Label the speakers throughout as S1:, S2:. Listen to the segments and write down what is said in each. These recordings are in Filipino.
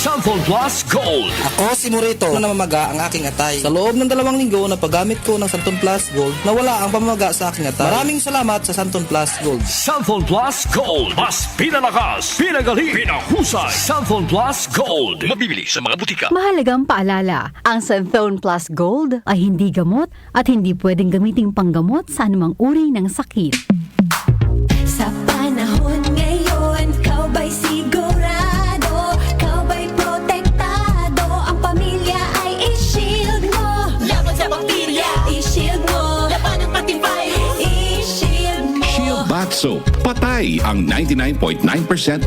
S1: Santon Plus Gold.
S2: Ako si Morito na namamaga ang aking atay. Sa loob ng 2 linggo na paggamit ko ng Santon Plus Gold, nawala ang pamamaga sa aking atay. Maraming salamat sa Santon Plus Gold.
S1: Santon Plus Gold. Mas pinalakas, pinagaling, pinahusay. Santon Plus Gold. Mabibili sa mga butika.
S3: Mahalagang paalala, ang Santon Plus Gold ay hindi gamot at hindi pwedeng gamiting panggamot sa anumang uri ng sakit.
S4: Sa panahon ngayon, kau ba'y sigurado? Kau ba'y protektado? Ang pamilya ay i-shield mo. Laban sa bakterya, i-shield mo. Laban ng pati virus, i-shield mo.
S5: Shield Bath Soap. Patay ang 99.9%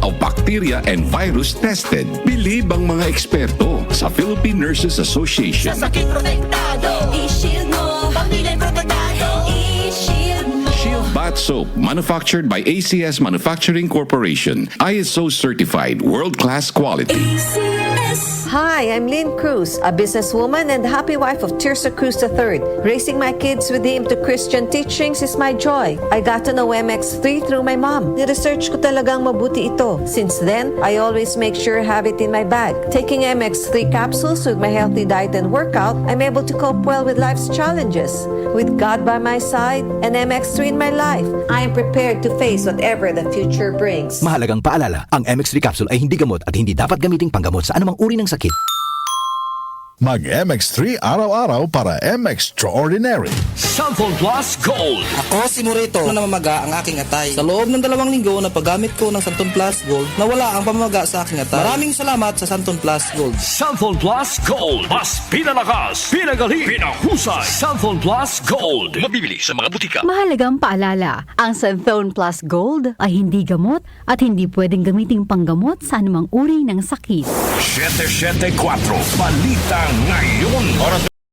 S5: of bacteria and virus tested. Believe ang mga eksperto sa Philippine Nurses Association.
S4: Sa sakit protektado, i-shield mo. Pamilya'y protektado, i-shield mo.
S5: Shield Bath Soap, manufactured by ACS Manufacturing Corporation. ISO certified, world-class quality.
S4: ACS.
S6: Hi, I'm Lynn Cruz, a businesswoman and happy wife of Tirsa Cruz III. Raising my kids with him to Christian teachings is my joy. I got to know MX3 through my mom. Ni-research ko talagang mabuti ito. Since then, I always make sure I have it in my bag. Taking MX3 capsules with my healthy diet and workout, I'm able to cope well with life's challenges. With God by my side and MX3 in my life, I am prepared to face whatever the future brings.
S7: Mahalagang paalala, ang MX3 capsule ay hindi gamot at hindi dapat gamiting panggamot sa anumang uri ng sakit.
S8: Mag-MX3 araw-araw para MX-Extraordinary.
S1: Santon Plus Gold.
S2: Ako si Morito na namamaga ang aking atay. Sa loob ng 2 linggo na paggamit ko ng Santon Plus Gold, nawala ang pamamaga sa aking atay. Maraming salamat sa Santon Plus Gold.
S1: Santon Plus Gold. Mas pinalakas, pinagaling, pinahusay. Santon Plus Gold. Mabibili sa mga butika.
S3: Mahalagang paalala, ang Santon Plus Gold ay hindi gamot at hindi pwedeng gamiting panggamot sa anumang uri ng sakit.
S1: 774 Balita ngayon. Oras